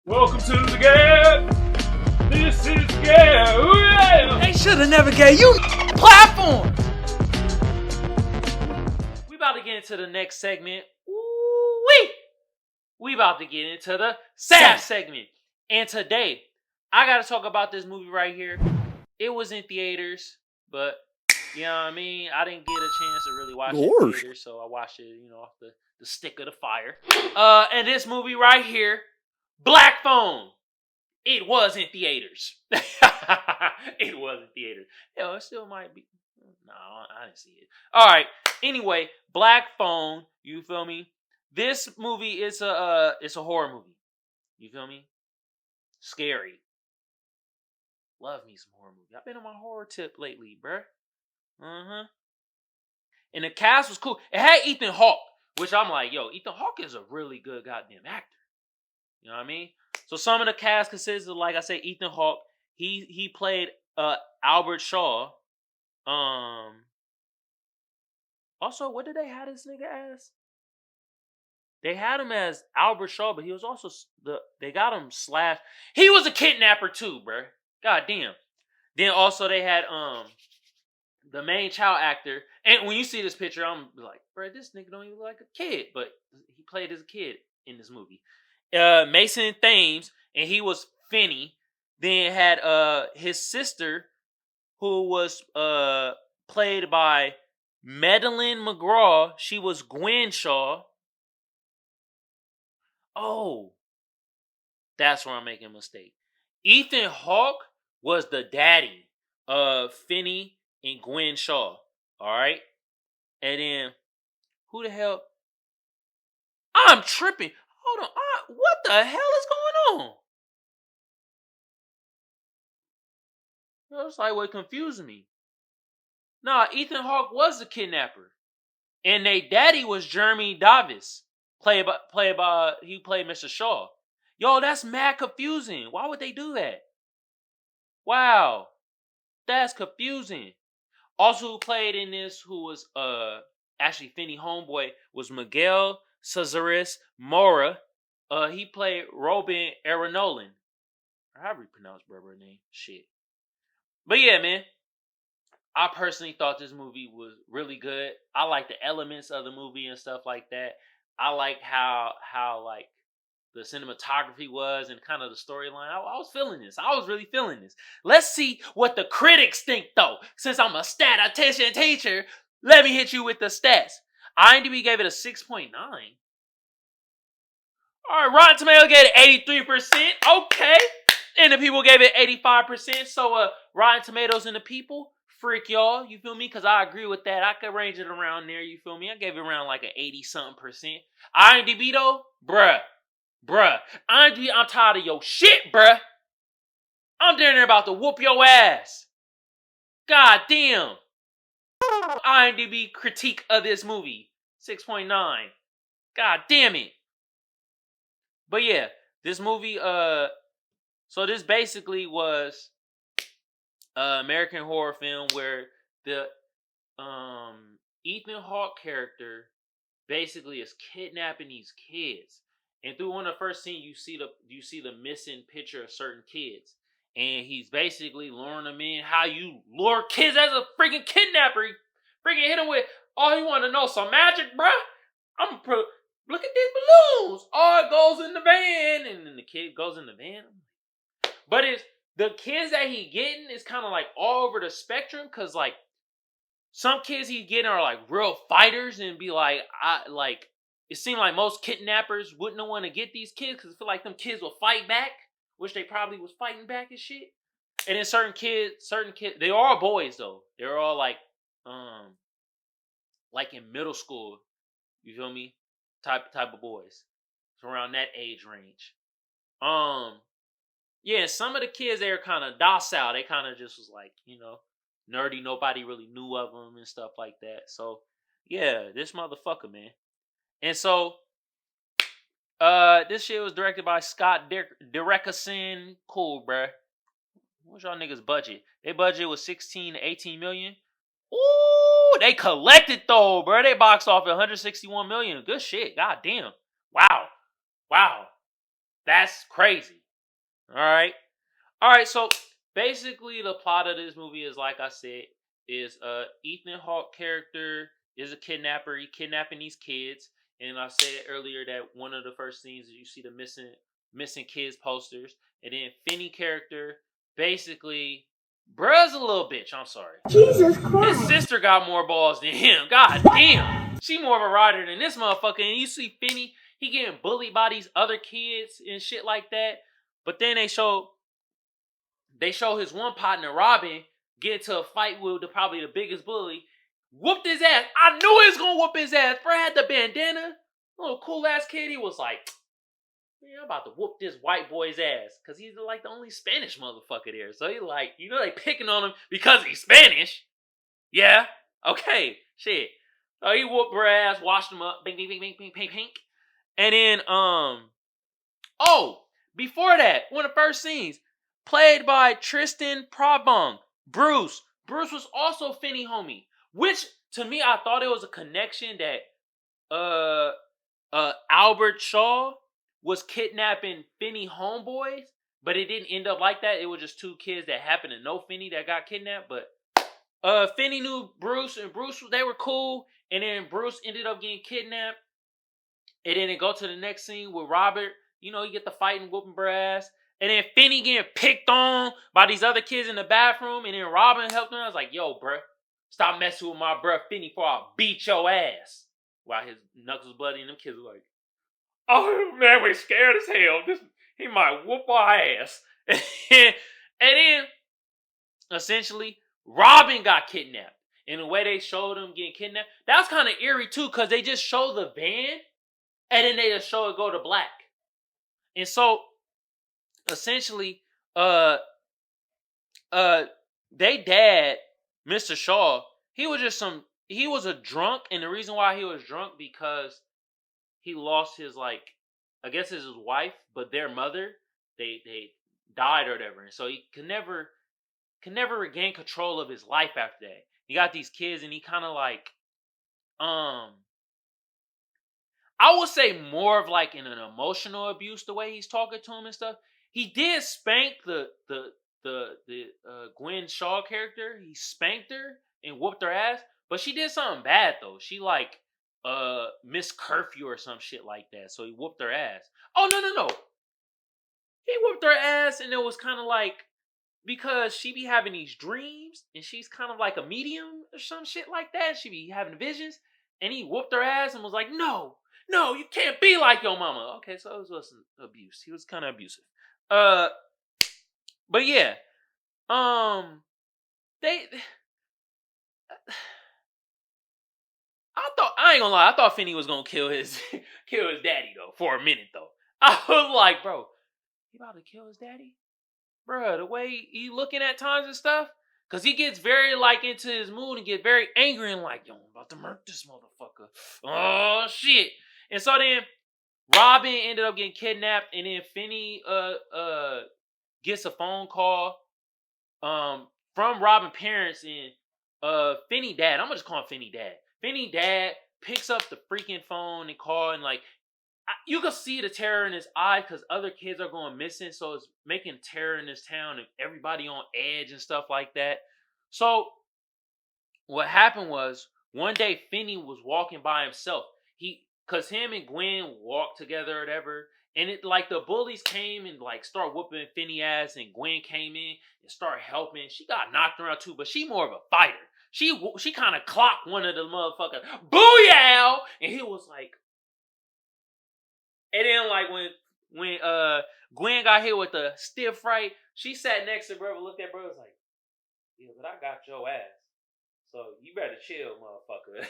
Welcome to the G.A.B. This is G.A.B. They should have never gave you platform. We about to get into the next segment. Ooh-wee. We about to get into the SAF segment. And today, I got to talk about this movie right here. It was in theaters, but you know what I mean? I didn't get a chance to really watch it in theaters, so I watched it, off the stick of the fire. And this movie right here, Black Phone. It was in theaters. It was in theaters. It still might be. No, I didn't see it. All right. Anyway, Black Phone. You feel me? This movie is it's a horror movie. You feel me? Scary. Love me some horror movie. I've been on my horror tip lately, bruh. And the cast was cool. It had Ethan Hawke, which I'm like, yo, Ethan Hawke is a really good goddamn actor. You know what I mean? So some of the cast consists of, like I say, Ethan Hawke. He played Albert Shaw. Also, what did they have this nigga as? They had him as Albert Shaw, but he was also they got him slashed. He was a kidnapper too, bruh. God damn. Then also they had the main child actor, and when you see this picture, I'm like, bruh, this nigga don't even look like a kid, but he played as a kid in this movie. Mason Thames, and he was Finney. Then had his sister, who was played by Madeline McGraw. She was Gwen Shaw. Oh, that's where I'm making a mistake. Ethan Hawke was the daddy of Finney and Gwen Shaw. Alright? And then, who the hell? I'm tripping. Hold on. What the hell is going on? That's like what confused me. Nah, Ethan Hawke was the kidnapper. And their daddy was Jeremy Davis. He played Mr. Shaw. Yo, that's mad confusing. Why would they do that? Wow. That's confusing. Also who played in this, who was actually Finney homeboy, was Miguel Cesaris Mora. He played Robin Aronolan. Or however you pronounce brother name. Shit. But yeah, man. I personally thought this movie was really good. I like the elements of the movie and stuff like that. I like how like the cinematography was and kind of the storyline. I was feeling this. I was really feeling this. Let's see what the critics think, though. Since I'm a statistician teacher, let me hit you with the stats. IMDb gave it a 6.9. All right, Rotten Tomatoes gave it 83%. Okay. And the people gave it 85%. So, Rotten Tomatoes and the people, freak y'all. You feel me? Because I agree with that. I could range it around there. You feel me? I gave it around like an 80-something%. IMDb, though, bruh. I'm tired of your shit, bruh. I'm down there about to whoop your ass. God damn. IMDb critique of this movie. 6.9. God damn it. But yeah, this movie, so this basically was an American horror film where the Ethan Hawke character basically is kidnapping these kids. And through one of the first scenes, you see the missing picture of certain kids, and he's basically luring them in. How you lure kids as a freaking kidnapper? Freaking hit them with, oh, you want to know some magic, bruh? Look at these balloons. Oh, it goes in the van, and then the kid goes in the van. But it's the kids that he getting is kind of like all over the spectrum, cause like some kids he getting are like real fighters and be like, it seemed like most kidnappers wouldn't want to get these kids because I feel like them kids will fight back, which they probably was fighting back and shit. And then certain kids, they are all boys though. They're all like in middle school. You feel me? Type of boys. It's around that age range. Yeah, some of the kids, they were kind of docile. They kind of just was like, nerdy. Nobody really knew of them and stuff like that. So, yeah, this motherfucker, man. And so, this shit was directed by Scott Derrickson. Cool, bruh. What's y'all niggas' budget? Their budget was 16 to 18 million. Ooh, they collected though, bruh. They boxed off at 161 million. Good shit. God damn. Wow. That's crazy. All right. So basically, the plot of this movie is, like I said, is Ethan Hawke character is a kidnapper. He kidnapping these kids, and I said earlier that one of the first scenes is you see the missing kids posters, and then Finney character basically, bruh's a little bitch. I'm sorry. Jesus Christ. His sister got more balls than him. God damn, she more of a rider than this motherfucker. And you see Finney, he getting bullied by these other kids and shit like that. But then they show his one partner, Robin, get into a fight with probably the biggest bully. Whooped his ass. I knew he was going to whoop his ass. Bro had the bandana. Little cool ass kid. He was like, man, I'm about to whoop this white boy's ass. Because he's like the only Spanish motherfucker there. So he like, they picking on him because he's Spanish. Yeah. Okay. Shit. So he whooped her ass, washed him up. Bing, bing, bing, bing, bing, bing, bing. And then, before that, one of the first scenes, played by Tristan Probong, Bruce. Bruce was also Finney homie. Which, to me, I thought it was a connection that Albert Shaw was kidnapping Finney homeboys, but it didn't end up like that. It was just two kids that happened to know Finney that got kidnapped. But Finney knew Bruce, and Bruce, they were cool. And then Bruce ended up getting kidnapped. And then it go to the next scene with Robert. You get the fighting, whooping ass. And then Finney getting picked on by these other kids in the bathroom. And then Robin helped him. I was like, yo, bruh, stop messing with my bruh Finney before I beat your ass. While his knuckles bloody and them kids were like, oh, man, we're scared as hell. He might whoop our ass. And then, essentially, Robin got kidnapped. And the way they showed him getting kidnapped, that was kind of eerie, too, because they just show the van, and then they just show it go to black. And so, essentially, they dad, Mr. Shaw, he was a drunk, and the reason why he was drunk because he lost his, I guess it's his wife, but their mother, they died or whatever, and so he can never regain control of his life after that. He got these kids, and he kind of I would say more of like in an emotional abuse the way he's talking to him and stuff. He did spank the Gwen Shaw character. He spanked her and whooped her ass, but she did something bad though. She missed curfew or some shit like that. So he whooped her ass. Oh no. He whooped her ass, and it was kind of like because she be having these dreams, and she's kind of like a medium or some shit like that. She be having visions, and he whooped her ass and was like, no, you can't be like your mama. Okay, so it was abuse. He was kind of abusive. But yeah, they. I ain't gonna lie. I thought Finney was gonna kill his daddy though for a minute though. I was like, bro, he about to kill his daddy, bro. The way he looking at times and stuff, cause he gets very into his mood and get very angry and like, yo, I'm about to murk this motherfucker. Oh shit! And so then Robin ended up getting kidnapped, and then Finney gets a phone call from Robin's parents and Finney dad. I'm gonna just call him Finney dad. Finney dad picks up the freaking phone and call, and you can see the terror in his eye because other kids are going missing, so it's making terror in this town and everybody on edge and stuff like that. So what happened was one day Finney was walking by himself. Cause him and Gwen walked together or whatever, and it the bullies came and start whooping Finney ass, and Gwen came in and started helping. She got knocked around too, but she more of a fighter. She kind of clocked one of the motherfuckers, booyah! And he was like, and then when Gwen got hit with the stiff right, she sat next to brother, looked at brother, was like, yeah, but I got your ass, so you better chill, motherfucker.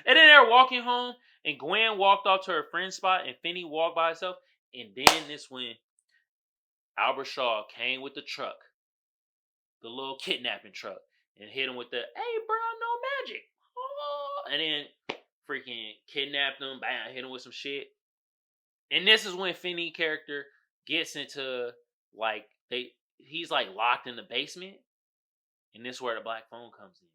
And then they're walking home, and Gwen walked off to her friend's spot, and Finney walked by herself. And then this when Albert Shaw came with the truck, the little kidnapping truck, and hit him with the, hey, bro, no magic. Oh. And then freaking kidnapped him, bam, hit him with some shit. And this is when Finney character gets into, he's locked in the basement. And this is where the black phone comes in.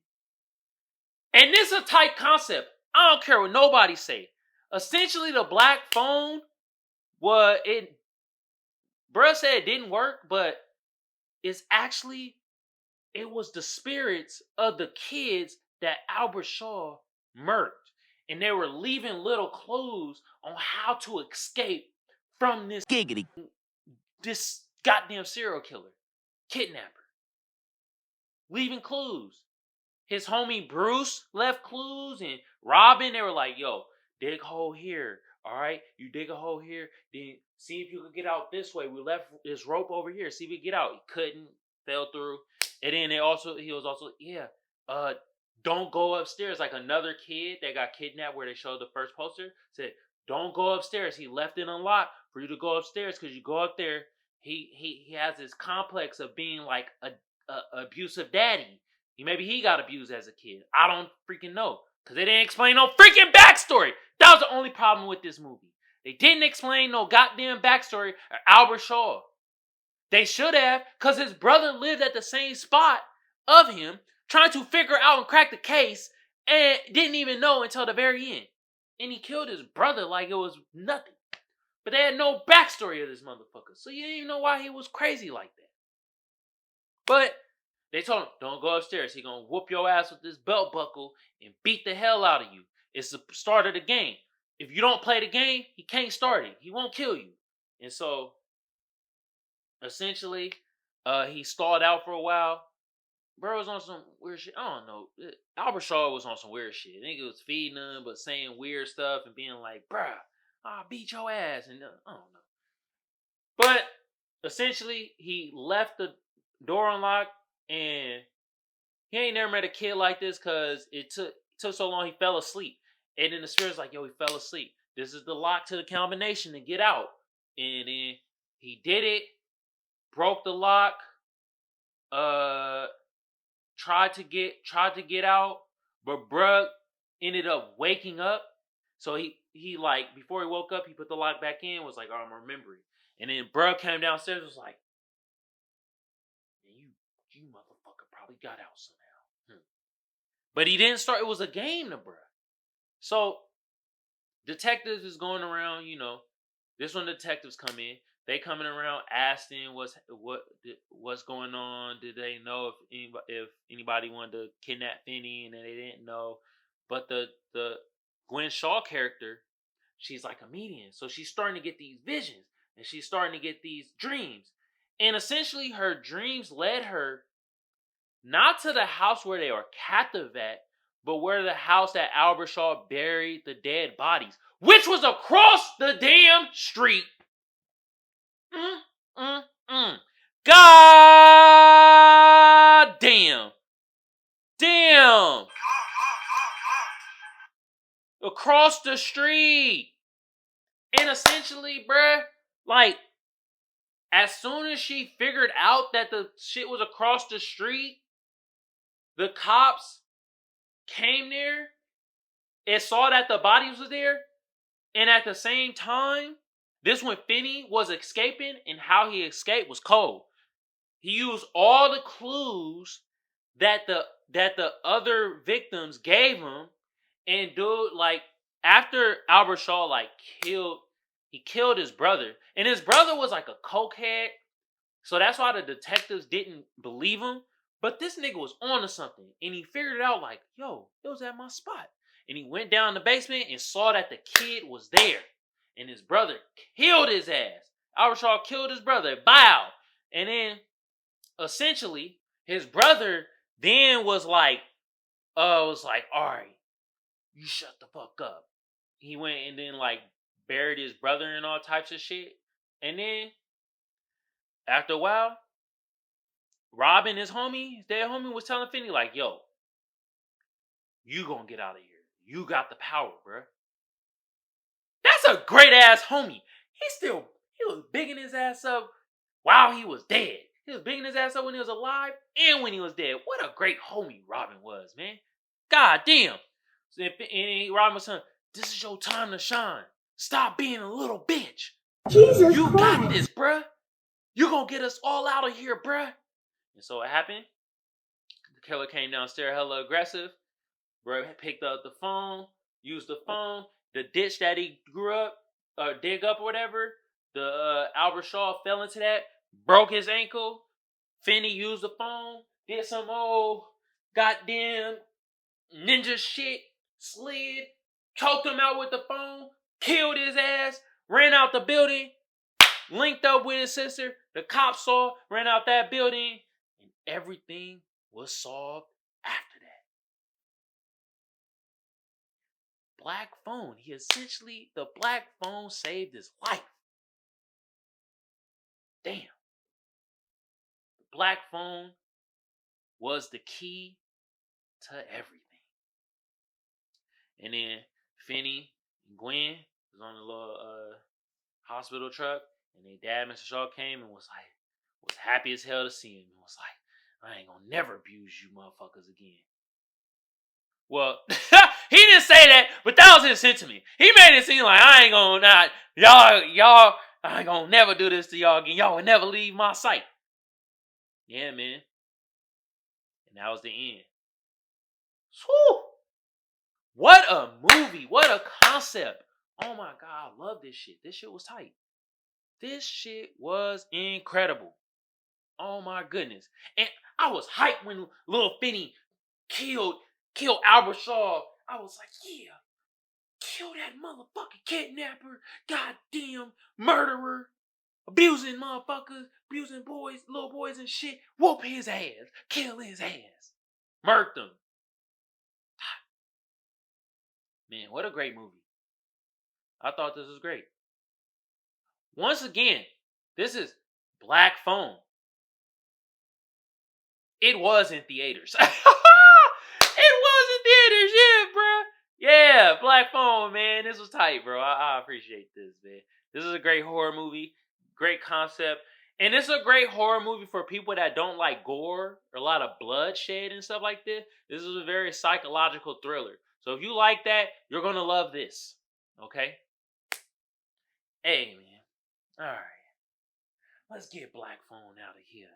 And this is a tight concept. I don't care what nobody say. Essentially, the black phone bruh said it didn't work, but it's actually, it was the spirits of the kids that Albert Shaw murdered. And they were leaving little clues on how to escape from this Giggity. this goddamn serial killer, kidnapper. Leaving clues. His homie Bruce left clues, and Robin, they were like, yo, dig a hole here. All right, you dig a hole here, then see if you can get out this way. We left this rope over here. See if we can get out. He couldn't, fell through. And then he was also, don't go upstairs. Like another kid that got kidnapped where they showed the first poster said, don't go upstairs. He left it unlocked for you to go upstairs, because you go up there, he has this complex of being like a abusive daddy. Maybe he got abused as a kid. I don't freaking know. Because they didn't explain no freaking backstory. That was the only problem with this movie. They didn't explain no goddamn backstory of Albert Shaw. They should have, because his brother lived at the same spot of him, trying to figure out and crack the case, and didn't even know until the very end. And he killed his brother like it was nothing. But they had no backstory of this motherfucker. So you didn't even know why he was crazy like that. But they told him, don't go upstairs. He gonna whoop your ass with this belt buckle and beat the hell out of you. It's the start of the game. If you don't play the game, he can't start it. He won't kill you. And so, essentially, he stalled out for a while. Bro was on some weird shit. I don't know. Albert Shaw was on some weird shit. Nigga was feeding him, but saying weird stuff and being like, bruh, I'll beat your ass. And I don't know. But, essentially, he left the door unlocked, and he ain't never met a kid like this, because it took so long he fell asleep. And then the spirit's like, yo, he fell asleep. This is the lock to the combination to get out. And then he did it, broke the lock, tried to get out, but bruh ended up waking up. So he like, before he woke up, he put the lock back in, was like, oh, I'm remembering. And then bruh came downstairs, was like, you motherfucker probably got out somehow. But he didn't start. It was a game to bruh. So detectives is going around, this when detectives come in. They coming around asking what's going on. Did they know if anybody wanted to kidnap Finney, and they didn't know. But the Gwen Shaw character, she's like a medium, so she's starting to get these visions, and she's starting to get these dreams. And essentially her dreams led her not to the house where they were captive at, but where the house that Albert Shaw buried the dead bodies, which was across the damn street. God damn. Damn. Across the street. And essentially, bruh, like, as soon as she figured out that the shit was across the street, the cops came there and saw that the bodies was there. And at the same time, this when Finney was escaping, and how he escaped was cold. He used all the clues that the other victims gave him, and dude, like, after Albert Shaw he killed his brother, and his brother was like a cokehead, so that's why the detectives didn't believe him. But this nigga was on to something, and he figured it out like, yo, it was at my spot. And he went down the basement and saw that the kid was there. And his brother killed his ass. Albert Shaw killed his brother. Bow. And then, essentially, his brother then was like, all right, you shut the fuck up. He went and then, like, buried his brother and all types of shit. And then, after a while, Robin, his dead homie, was telling Finney, like, yo, you gonna get out of here. You got the power, bruh. That's a great ass homie. He was bigging his ass up while he was dead. He was bigging his ass up when he was alive and when he was dead. What a great homie Robin was, man. God damn. And Robin was saying, this is your time to shine. Stop being a little bitch. Jesus you Christ. Got this, bruh. You gonna get us all out of here, bruh. And so what happened? The killer came downstairs hella aggressive. Bro picked up the phone, used the phone, the ditch that he dig up or whatever. The Albert Shaw fell into that, broke his ankle. Finney used the phone, did some old goddamn ninja shit, slid, choked him out with the phone, killed his ass, ran out the building, linked up with his sister. The cops saw, ran out that building, and everything was solved after that. Black phone. The black phone saved his life. Damn. The black phone was the key to everything. And then Finney and Gwen was on the little hospital truck, and their dad, Mr. Shaw, came and was happy as hell to see him, and was like, I ain't gonna never abuse you motherfuckers again. Well, he didn't say that, but that was his sentiment. He made it seem like I ain't gonna y'all I ain't gonna never do this to y'all again. Y'all will never leave my sight. Yeah, man. And that was the end. Whew. What a movie. What a concept. Oh my God, I love this shit. This shit was tight. This shit was incredible. Oh my goodness. And I was hyped when Lil Finney killed Albert Shaw. I was like, yeah, kill that motherfucking kidnapper, goddamn murderer, abusing motherfuckers, abusing boys, little boys and shit. Whoop his ass, kill his ass, murk them. Man, what a great movie. I thought this was great. Once again, this is Black Phone. It was in theaters. It was in theaters, yeah, bro. Yeah, Black Phone, man. This was tight, bro. I appreciate this, man. This is a great horror movie. Great concept. And it's a great horror movie for people that don't like gore or a lot of bloodshed and stuff like this. This is a very psychological thriller. So if you like that, you're going to love this. Okay? Hey, man. All right. Let's get Black Phone out of here.